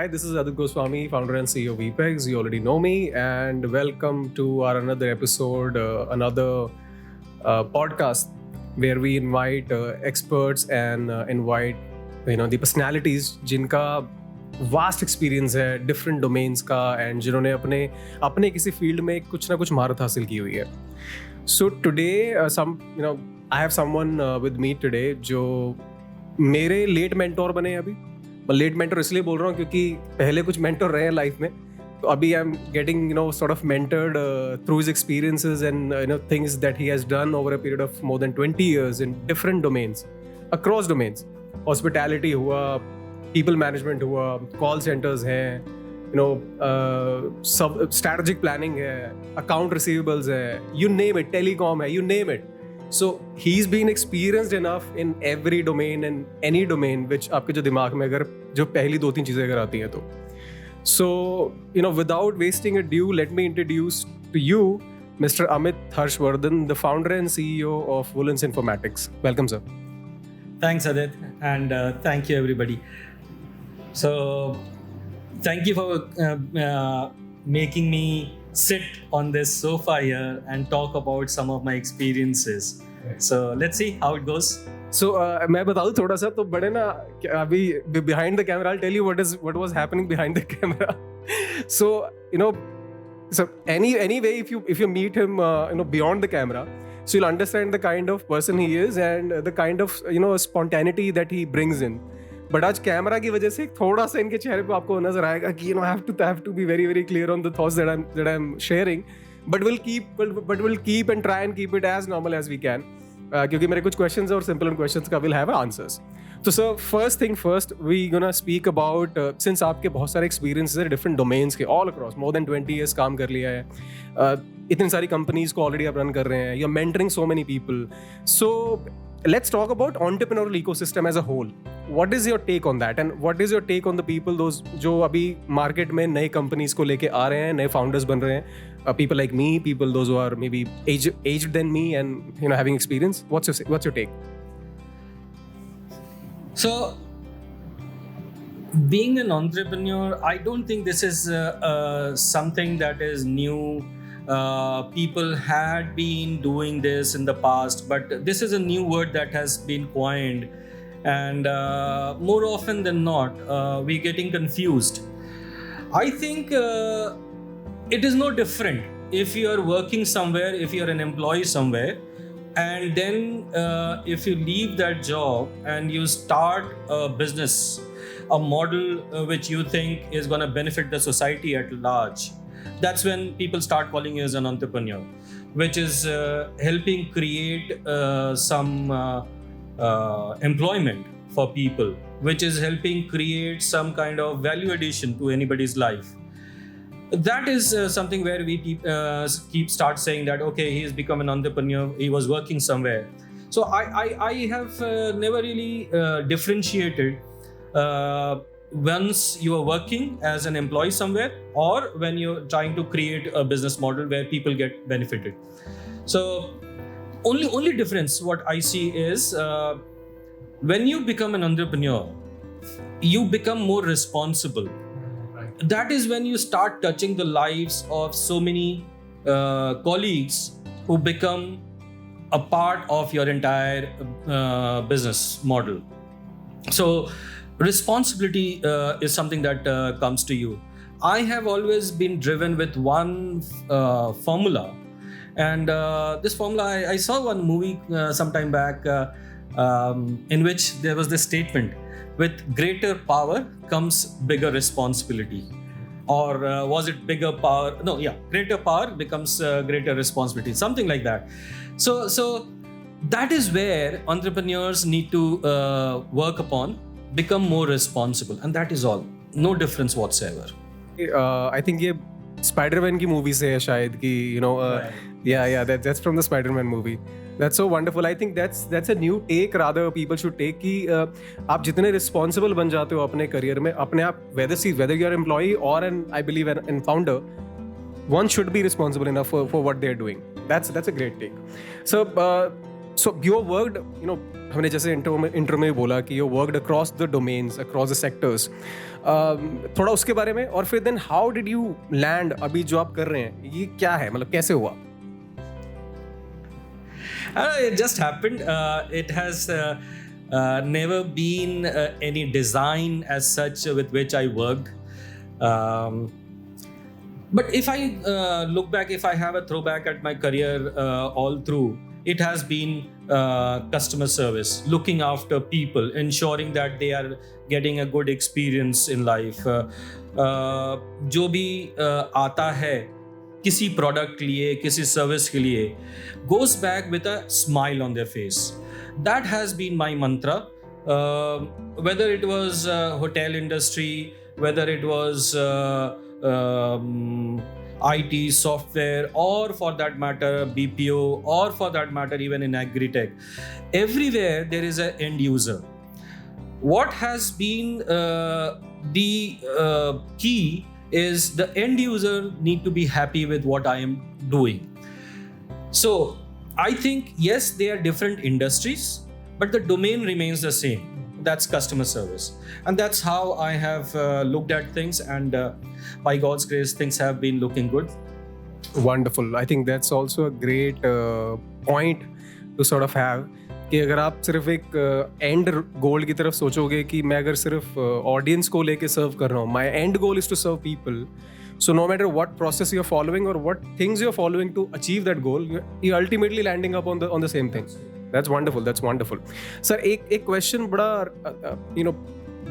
hi, this is Adit Goswami, founder and CEO of Vpegs. You already know me, and welcome to our another episode, another podcast where we invite experts and invite the personalities जिनका vast experience है different domains का and जिन्होंने अपने किसी field में कुछ ना कुछ महारत हासिल की हुई है. So today, I have someone with me today जो मेरे लेट मेंटोर बने अभी. मैं लेट मेंटोर इसलिए बोल रहा हूँ क्योंकि पहले कुछ मेंटोर रहे हैं लाइफ में, तो अभी I am getting sort of mentored through his experiences and things that he has done over a period of more than 20 years in different domains, across domains. Hospitality हुआ, people management हुआ, call centers हैं, strategic planning है, account receivables है, you name it, telecom है, you name it. So he's been experienced enough in every domain and any domain which आपके जो दिमाग में अगर जो पहली दो तीन चीजें अगर आती हैं तो. So without wasting ado, let me introduce to you Mr. Amit Harshwardhan, the founder and CEO of Volans Infomatics. Welcome, sir. Thanks, Adit, and thank you, everybody. So, thank you for making me sit on this sofa here and talk about some of my experiences. So, let's see how it goes. So, मैं बता दूँ थोड़ा सा, तो बड़े ना अभी behind the camera, I'll tell you what was happening behind the camera. So, so anyway, if you meet him, beyond the camera, so you'll understand the kind of person he is and the kind of spontaneity that he brings in. But आज camera की वजह से थोड़ा सा इनके चेहरे पे आपको नजर आएगा कि I have to be very very clear on the thoughts that I'm sharing. But we'll keep and try and keep it as normal as we can. क्योंकि मेरे कुछ questions और simple questions का will have answers. तो sir, first thing first, we gonna speak about since आपके बहुत सारे experiences हैं different domains के all across, more than 20 years काम कर लिया है, इतनी सारी companies को already आप run कर रहे हैं, you're mentoring so many people. So let's talk about entrepreneurial ecosystem as a whole. What is your take on that, and what is your take on the people those जो अभी market में नए companies को लेके आ रहे हैं, नए founders बन रहे हैं, people like me, people those who are maybe aged than me and having experience. What's your take? So, being an entrepreneur, I don't think this is something that is new. People had been doing this in the past, but this is a new word that has been coined, and more often than not, we're getting confused. I think it is no different if you are working somewhere, if you are an employee somewhere, and then if you leave that job and you start a business, a model which you think is going to benefit the society at large. That's when people start calling you as an entrepreneur, which is helping create some employment for people, which is helping create some kind of value addition to anybody's life. That is something where we keep start saying that, okay, he's become an entrepreneur, he was working somewhere. So I have never really differentiated once you are working as an employee somewhere or when you're trying to create a business model where people get benefited. So only difference what I see is when you become an entrepreneur, you become more responsible. That is when you start touching the lives of so many colleagues who become a part of your entire business model. So responsibility is something that comes to you. I have always been driven with one formula, and this formula, I saw one movie some time back in which there was this statement: with greater power comes bigger responsibility. Or was it bigger power? No, yeah, greater power becomes greater responsibility, something like that. So that is where entrepreneurs need to work upon, become more responsible, and that is all. No difference whatsoever. I think ये Spider-Man की movie से है शायद कि Right. yeah, that's from the Spider-Man movie. That's so wonderful. I think that's a new take rather people should take कि आप जितने responsible बन जाते हो अपने career में, अपने आप whether you are employee or I believe an founder, one should be responsible enough for what they're doing. That's a great take. So So you worked, हमने जैसे इंट्रो में बोला कि you worked across the domains, across the sectors. थोड़ा उसके बारे में, और फिर then how did you land अभी जो आप कर रहे हैं, ये क्या है, मतलब कैसे हुआ? It just happened. It has never been any design as such with which I worked. But if I look back, if I have a throwback at my career all through, it has been customer service, looking after people, ensuring that they are getting a good experience in life. जो भी आता है किसी product के लिए, किसी service के लिए, goes back with a smile on their face. That has been my mantra. Whether it was hotel industry, whether it was IT software, or for that matter BPO, or for that matter even in agritech, everywhere there is an end user. What has been the key is the end user need to be happy with what I am doing. So I think yes, they are different industries, but the domain remains the same. That's customer service, and that's how I have looked at things, and by God's grace things have been looking good. Wonderful. I think that's also a great point to sort of have कि अगर आप सिर्फ एक and गोल की तरफ सोचोगे कि मैं अगर सिर्फ ऑडियंस को लेके सर्व कर रहा हूँ, my end goal is to serve people, so no matter what process you're following or what things you're following to achieve that goal, you're ultimately landing up on the same thing. That's wonderful. Sir, एक question बड़ा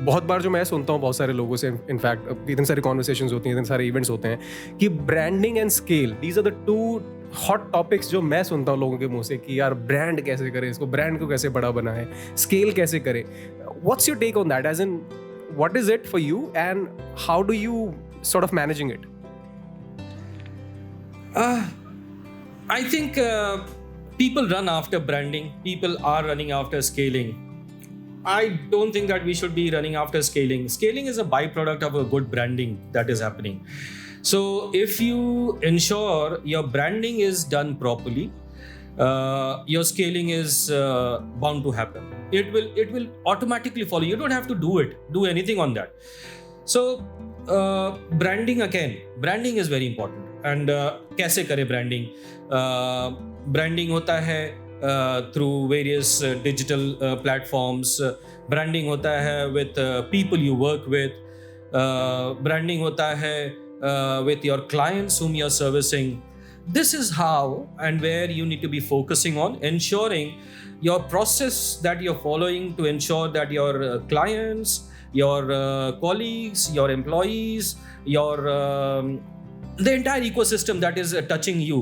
बहुत बार जो मैं सुनता हूँ बहुत सारे लोगों से, इनफैक्ट इतने सारे कॉन्वर्सेशंस होती हैं, इतने सारे इवेंट्स होते हैं कि branding and scale, these are the two hot topics जो मैं सुनता हूँ लोगों के मुंह से कि यार ब्रांड कैसे करें, इसको ब्रांड को कैसे बड़ा बनाए, स्केल कैसे करें. What's your take on that, as in what is it for you and how do you sort of managing it? I think people run after branding, people are running after scaling. I don't think that we should be running after scaling. Scaling is a byproduct of a good branding that is happening. So if you ensure your branding is done properly, your scaling is bound to happen. It will automatically follow. You don't have to do anything on that. So branding is very important. And कैसे करें branding? Branding होता है through various digital platforms. Branding होता है with people you work with. Branding होता है with your clients whom you are servicing. This is how and where you need to be focusing on, ensuring your process that you're following to ensure that your clients, your colleagues, your employees, your the entire ecosystem that is touching you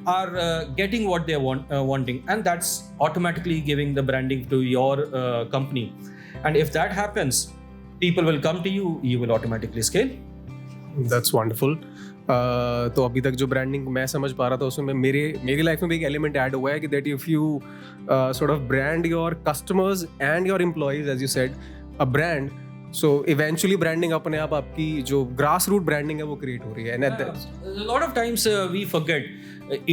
are getting what they wanting, and that's automatically giving the branding to your company. And if that happens, people will come to you, you will automatically scale. That's wonderful. तो अभी तक जो branding मैं समझ पा रहा था उसमें मेरी लाइफ में भी एक एलिमेंट ऐड हुआ है कि that if you sort of brand your customers and your employees, as you said, a brand, so eventually branding अपने आप आपकी जो ग्रास रूट ब्रांडिंग है वो क्रिएट हो रही है. A lot of times we forget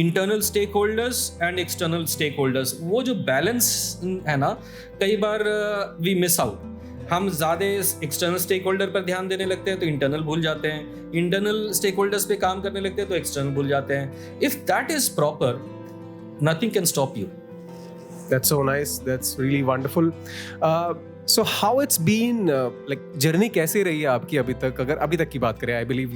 internal stakeholders and external stakeholders. वो जो बैलेंस है ना, कई बार we miss out. हम ज़्यादा एक्सटर्नल स्टेक होल्डर पर ध्यान देने लगते हैं तो इंटरनल भूल जाते हैं, इंटरनल स्टेक होल्डर्स पे काम करने लगते हैं तो एक्सटर्नल भूल जाते हैं. If that is proper, nothing can stop you. That's so nice. That's really wonderful. So how it's been, like journey कैसे रही है आपकी अभी तक? अगर अभी तक की बात करें, I believe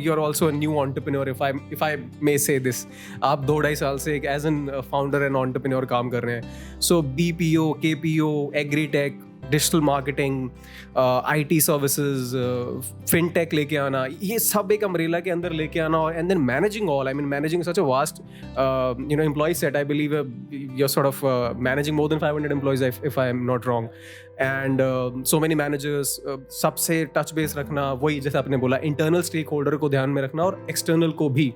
you're also a new entrepreneur, if I may say this. आप 2-2.5 साल से एक as an founder and entrepreneur काम कर रहे हैं. So BPO, KPO, agritech, digital marketing, IT services, fintech लेके आना, ये सब एक अम्ब्रेला के अंदर लेके आना, और and then managing all, managing such a vast employ set. I believe you're sort of managing more than 500 employees if I am not wrong, and so many managers. सबसे टच बेस रखना, वही जैसे आपने बोला, इंटरनल स्टेक होल्डर को ध्यान में रखना और एक्सटर्नल को भी.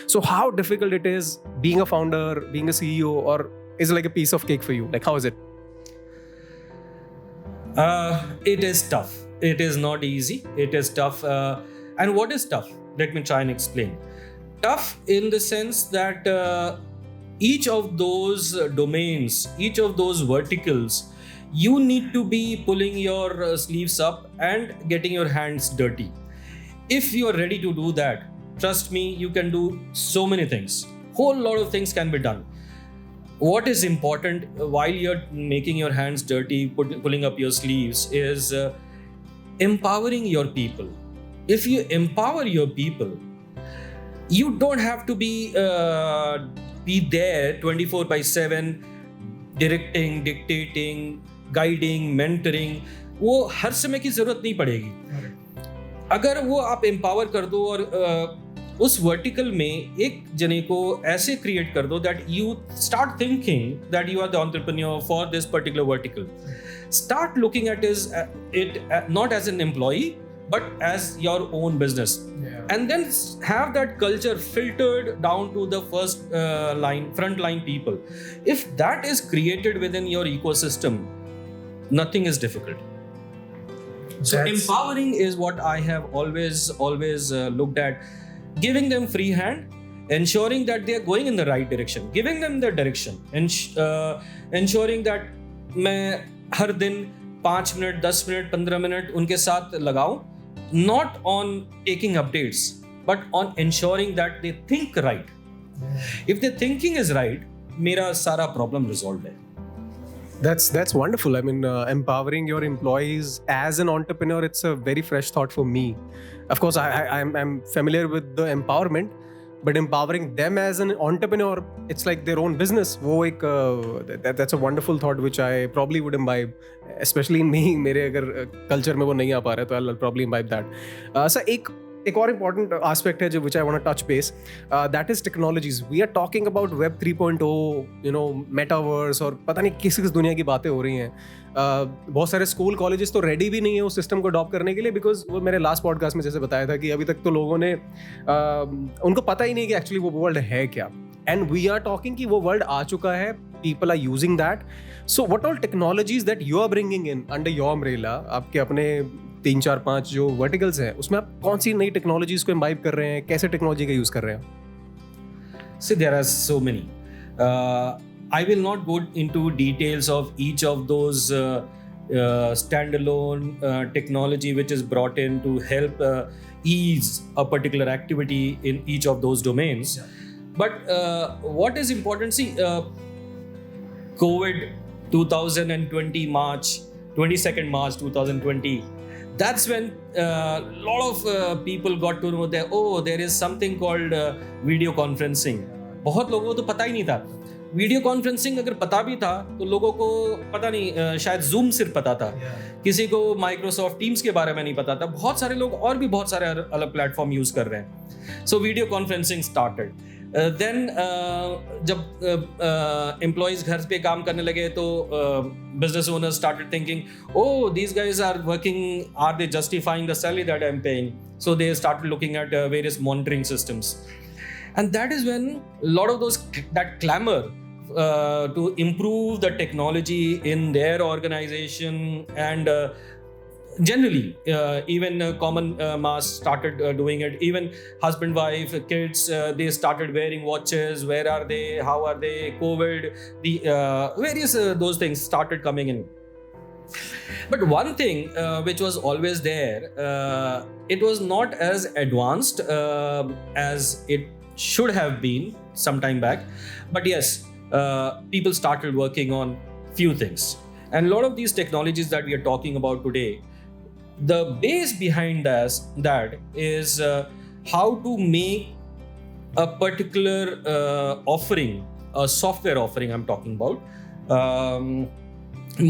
So how difficult it is being a founder, being a CEO, और is it like a piece of cake for you? Like how is it? It is tough. It is not easy. It is tough. And what is tough? Let me try and explain. Tough in the sense that each of those domains, each of those verticals, you need to be pulling your sleeves up and getting your hands dirty. If you are ready to do that, trust me, you can do so many things. Whole lot of things can be done. What is important while you're making your hands dirty, pulling up your sleeves, is empowering your people. If you empower your people, you don't have to be there 24/7, directing, dictating, guiding, mentoring. वो हर समय की जरूरत नहीं पड़ेगी. अगर वो आप empower कर दो और उस वर्टिकल में एक जने को ऐसे क्रिएट कर दो that you start thinking that you are the entrepreneur for this particular vertical. Start looking at it not as an employee but as your own business. And then have that culture filtered down to the frontline people. If that is created within your ecosystem, nothing is difficult. So empowering is what I have always looked at. Giving them free hand, ensuring that they are going in the right direction, giving them the direction, and ensuring that मैं हर दिन 5 minute 10 minute 15 minute उनके साथ लगाऊं, not on taking updates but on ensuring that they think right. If their thinking is right, मेरा सारा problem resolved है. That's wonderful. I mean, empowering your employees as an entrepreneur, it's a very fresh thought for me. Of course, I'm familiar with the empowerment, but empowering them as an entrepreneur, it's like their own business. वो एक that's a wonderful thought which I probably would imbibe, especially in me. मेरे अगर culture में वो नहीं आ पा रहा है तो I'll probably imbibe that. So एक और important aspect है जो which I want to touch base, that is technologies. We are talking about Web 3.0, you know, metaverse, और पता नहीं किस दुनिया की बातें हो रही हैं. बहुत सारे स्कूल कॉलेजेस तो रेडी भी नहीं है उस सिस्टम को अडॉप्ट करने के लिए, बिकॉज वो मेरे लास्ट पॉडकास्ट में जैसे बताया था कि अभी तक तो लोगों ने उनको पता ही नहीं कि एक्चुअली वो वर्ल्ड है क्या. एंड वी आर टॉकिंग कि वो वर्ल्ड आ चुका है, people are using that. So what all technologies that you are bringing in under your umbrella, आपके अपने 3 4 5 जो वर्टिकल्स हैं उसमें आप कौन सी नई टेक्नोलॉजीज को इम्बाइब कर रहे हैं, कैसे टेक्नोलॉजी का यूज कर रहे हैं? See, there are so many. I will not go into details of each of those standalone technology which is brought in to help ease a particular activity in each of those domains. Yeah. But what is important, see, COVID 2020 March, 22nd March 2020, that's when a lot of people got to know that, oh, there is something called video conferencing. बहुत लोगों को तो पता ही नहीं था. Video conferencing अगर पता भी था तो लोगों को पता नहीं, शायद जूम सिर्फ पता था. किसी को माइक्रोसॉफ्ट टीम्स के बारे में नहीं पता था. बहुत सारे लोग और भी बहुत सारे अलग प्लेटफॉर्म यूज कर रहे हैं. So video conferencing started. Then जब एम्प्लॉइज घर पे काम करने लगे तो business owners started thinking, oh, these guys are working, are they justifying the salary that I am paying? So they started looking at various monitoring systems. And that is when a lot of that clamor to improve the technology in their organization and generally even common mass started doing it. Even husband, wife, kids, they started wearing watches. Where are they? How are they? COVID, the various those things started coming in. But one thing which was always there, it was not as advanced as it should have been some time back, but yes, people started working on few things. And a lot of these technologies that we are talking about today, the base behind that is how to make a particular offering, a software offering I'm talking about,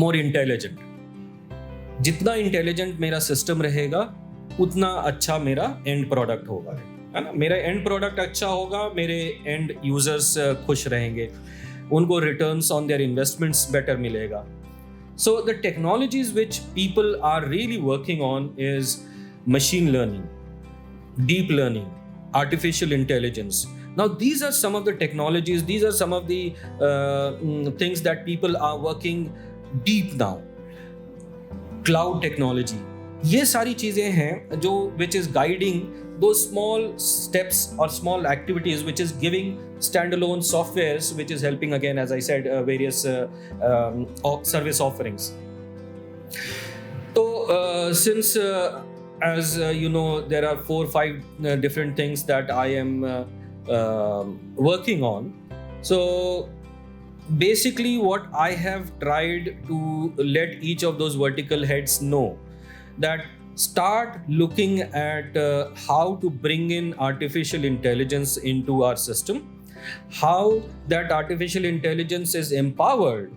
more intelligent. जितना intelligent मेरा system रहेगा उतना अच्छा मेरा and product होगा, है ना. मेरा एंड प्रोडक्ट अच्छा होगा, मेरे एंड यूजर्स खुश रहेंगे, उनको returns on their investments better मिलेगा. So the technologies which people are really working on is machine learning, deep learning, artificial intelligence. Now these are some of the technologies, these are some of the things that people are working deep now. Cloud technology, ये सारी चीजें हैं जो which is guiding those small steps or small activities which is giving standalone softwares which is helping, again, as I said, various service offerings. So since as you know, there are 4-5 different things that I am working on. So basically what I have tried to let each of those vertical heads know that start looking at how to bring in artificial intelligence into our system, how that artificial intelligence is empowered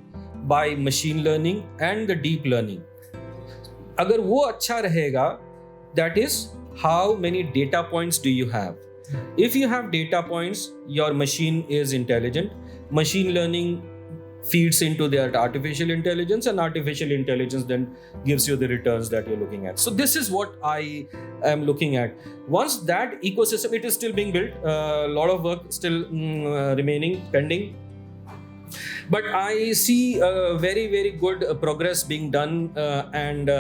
by machine learning and the deep learning. अगर वो अच्छा रहेगा, that is how many data points do you have. If you have data points, your machine is intelligent. Machine learning feeds into their artificial intelligence, and artificial intelligence then gives you the returns that you're looking at. So this is what I am looking at. Once that ecosystem, it is still being built, a lot of work still remaining, pending. But I see very, very good progress being done, and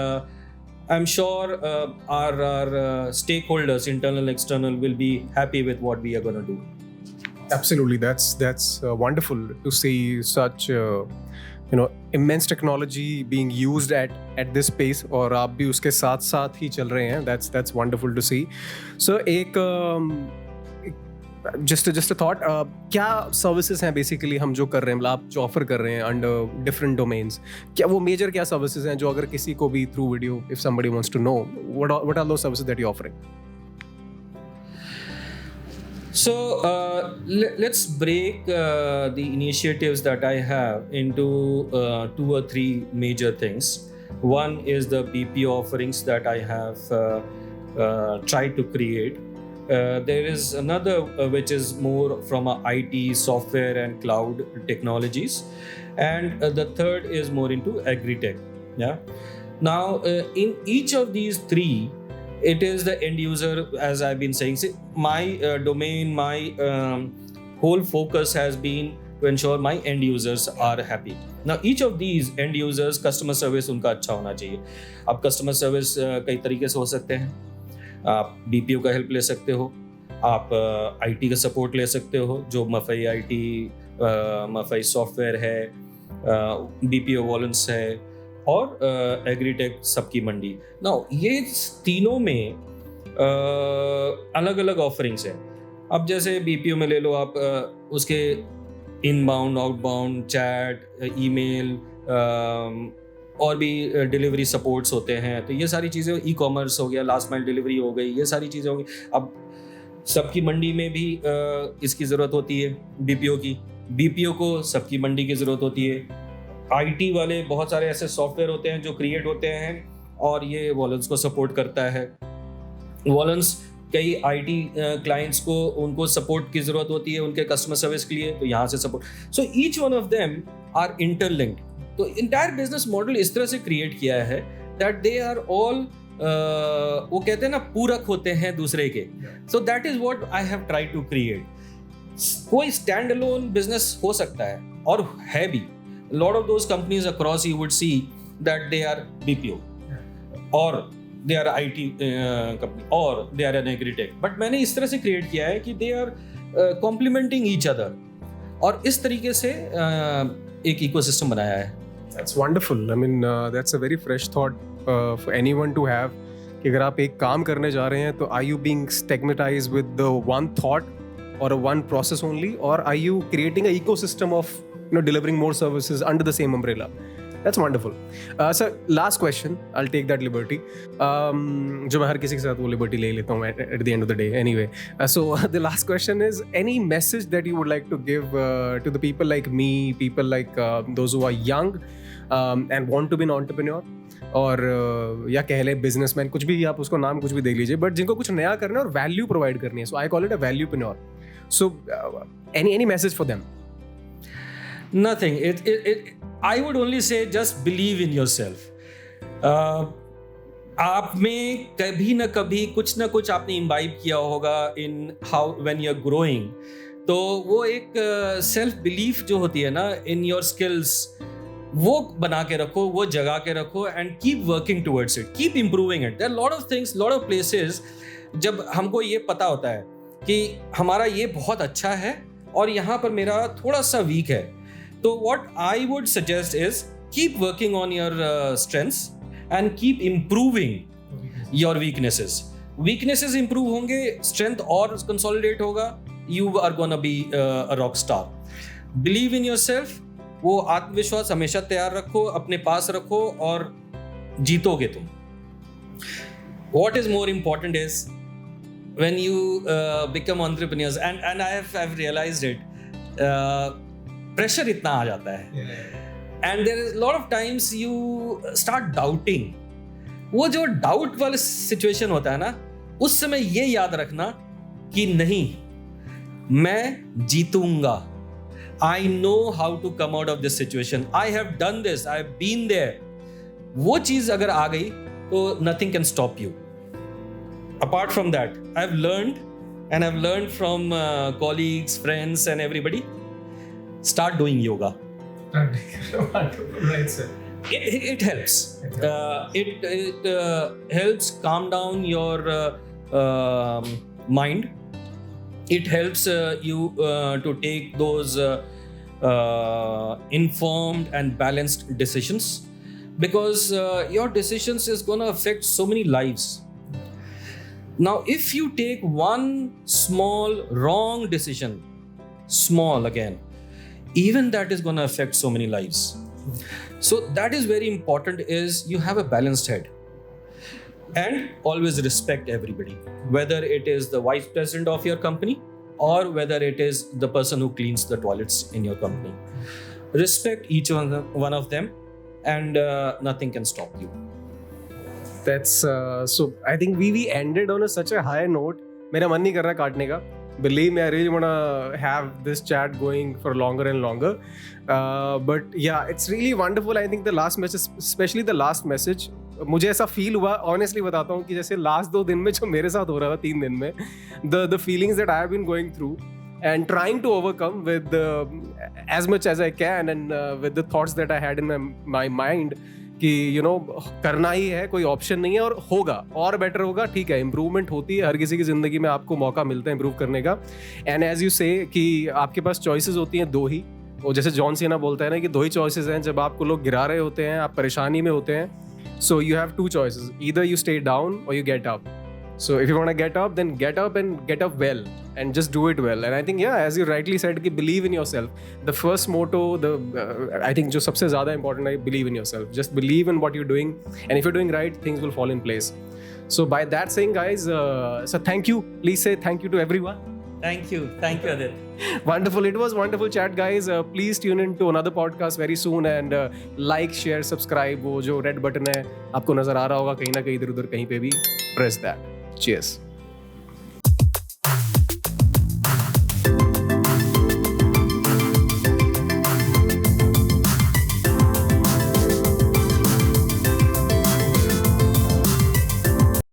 I'm sure our stakeholders, internal, external, will be happy with what we are going to do. Absolutely, that's wonderful to see such immense technology being used at this pace, और आप भी उसके साथ ही चल रहे हैं. That's wonderful to see. So just a thought, क्या services हैं basically हम जो कर रहे हैं, मतलब आप जो offer कर रहे हैं under different domains, क्या वो major क्या services हैं जो अगर किसी को भी through video, if somebody wants to know, what are those services that you're offering? So let's break the initiatives that I have into 2 or 3 major things. One is the BPO offerings that I have tried to create. There is another which is more from a IT, software and cloud technologies, and the third is more into agritech. Yeah. Now in each of these 3, it is the end user, as I've been saying. See, my domain, my whole focus has been to ensure my end users are happy. Now, each of these end users, customer service उनका अच्छा होना चाहिए. अब customer service कई तरीके से हो सकते हैं. आप BPO का हेल्प ले सकते हो, आप IT का सपोर्ट ले सकते हो, जो Mafei IT, Mafei सॉफ्टवेयर है, BPO Volans है, और एग्रीटेक सबकीमंडी. नाउ ये तीनों में अलग अलग ऑफरिंग्स हैं. अब जैसे BPO में ले लो आप, उसके इनबाउंड, आउटबाउंड, चैट, ईमेल और भी डिलीवरी सपोर्ट्स होते हैं. तो ये सारी चीज़ें, ई कॉमर्स हो गया, लास्ट माइल डिलीवरी हो गई, ये सारी चीज़ें होंगी. अब सबकी मंडी में भी इसकी ज़रूरत होती है, BPO की. BPO को सबकी मंडी की ज़रूरत होती है. IT वाले बहुत सारे ऐसे सॉफ्टवेयर होते हैं जो क्रिएट होते हैं, और ये वॉलेंस को सपोर्ट करता है. वॉलेंस कई IT क्लाइंट्स को, उनको सपोर्ट की ज़रूरत होती है उनके कस्टमर सर्विस के लिए, तो यहाँ से support. So each one of them are interlinked. तो इंटायर बिजनेस मॉडल इस तरह से क्रिएट किया है दैट दे आर ऑल, वो कहते हैं ना, पूरक होते हैं दूसरे के. So that is what I have tried to create. कोई स्टैंड अलोन बिजनेस हो सकता है, और है भी. A lot of those companies across, you would see that they are BPO, or they are IT company, or they are an agritech. But मैंने इस तरह से create किया है कि they are complementing each other, और इस तरीके से एक ecosystem बनाया है. That's wonderful. I mean, that's a very fresh thought for anyone to have. कि अगर आप एक काम करने जा रहे हैं, तो are you being stigmatized with the one thought or a one process only, or are you creating an ecosystem of delivering more services under the same umbrella? That's wonderful. Sir, last question. I'll take that liberty. जो मैं हर किसी के साथ वो liberty ले लेता हूँ at the end of the day. Anyway, so the last question is, any message that you would like to give to the people like me, people like those who are young and want to be an entrepreneur, और या कह ले businessman, कुछ भी आप उसको नाम कुछ भी दे लीजिए, बट जिनको कुछ नया करना है और value provide करनी है. So I call it a valuepreneur. So any message for them? Nothing. I would only say just believe in yourself. आप में कभी ना कभी कुछ ना कुछ आपने इम्बाइब किया होगा in how when you're growing. तो वो एक सेल्फ बिलीफ जो होती है ना, in your skills, वो बना के रखो, वो जगा के रखो and keep working towards it, keep improving it. There are lot of things, lot of places जब हमको ये पता होता है कि हमारा ये बहुत अच्छा है और यहाँ पर मेरा थोड़ा सा वीक है, तो what I would suggest is keep working on your strengths and keep improving your weaknesses. Weaknesses improve होंगे, स्ट्रेंथ और कंसोलिडेट होगा, you are gonna be a rock star. Believe in yourself, वो आत्मविश्वास हमेशा तैयार रखो, अपने पास रखो और जीतोगे तुम. What is more important is when you become entrepreneurs, and I've realized it, pressure इतना आ जाता है, and there is a lot of times you start doubting. वो जो डाउट वाला सिचुएशन होता है ना, उस समय ये याद रखना कि नहीं, मैं जीतूंगा. I know how to come out of this situation. I have done this. I have been there. वो चीज अगर आ गई तो nothing can stop you. Apart from that, I've learned, and I've learned from colleagues, friends, and everybody. Start doing yoga. Right, sir. It helps. It helps calm down your mind. It helps you to take those informed and balanced decisions, because your decisions is going to affect so many lives. Now, if you take one small wrong decision, small again, even that is going to affect so many lives. So that is very important, is you have a balanced head. And always respect everybody, whether it is the vice president of your company or whether it is the person who cleans the toilets in your company. Respect each one of them, and nothing can stop you. That's so I think we ended on such a high note. मेरा मन नहीं कर रहा काटने का. Believe me, I really want to have this chat going for longer and longer. But yeah, it's really wonderful. I think the last message, especially the last message, मुझे ऐसा feel हुआ, ऑनेस्टली बताता हूँ, कि जैसे लास्ट 2 दिन में जो मेरे साथ हो रहा था, 3 दिन में, the feelings that I have been going through and trying to overcome with as much as I can, and with the thoughts that I had in my mind, कि करना ही है, कोई ऑप्शन नहीं है, और होगा और बेटर होगा. ठीक है, इम्प्रूवमेंट होती है, हर किसी की ज़िंदगी में आपको मौका मिलता है इम्प्रूव करने का. एंड एज यू से कि आपके पास चॉइसेस होती हैं 2 ही, और जैसे जॉन सीना बोलता है ना कि 2 ही चॉइसेस हैं जब आपको लोग गिरा रहे होते हैं, आप परेशानी में होते हैं. So you have 2 choices. Either you stay down or you get up. So if you want to get up, then get up and get up well and just do it well. And I think, yeah, as you rightly said, कि believe in yourself. The first motto, I think जो सबसे ज़्यादा important है, believe in yourself. Just believe in what you're doing, and if you're doing right, things will fall in place. So by that saying, guys, so thank you. Please say thank you to everyone. Thank you, Adit. Wonderful. It was wonderful chat, guys. Please tune in to another podcast very soon, and like, share, subscribe. वो जो red button है आपको नजर आ रहा होगा कहीं ना कहीं, इधर उधर कहीं पे भी, press that. Cheers.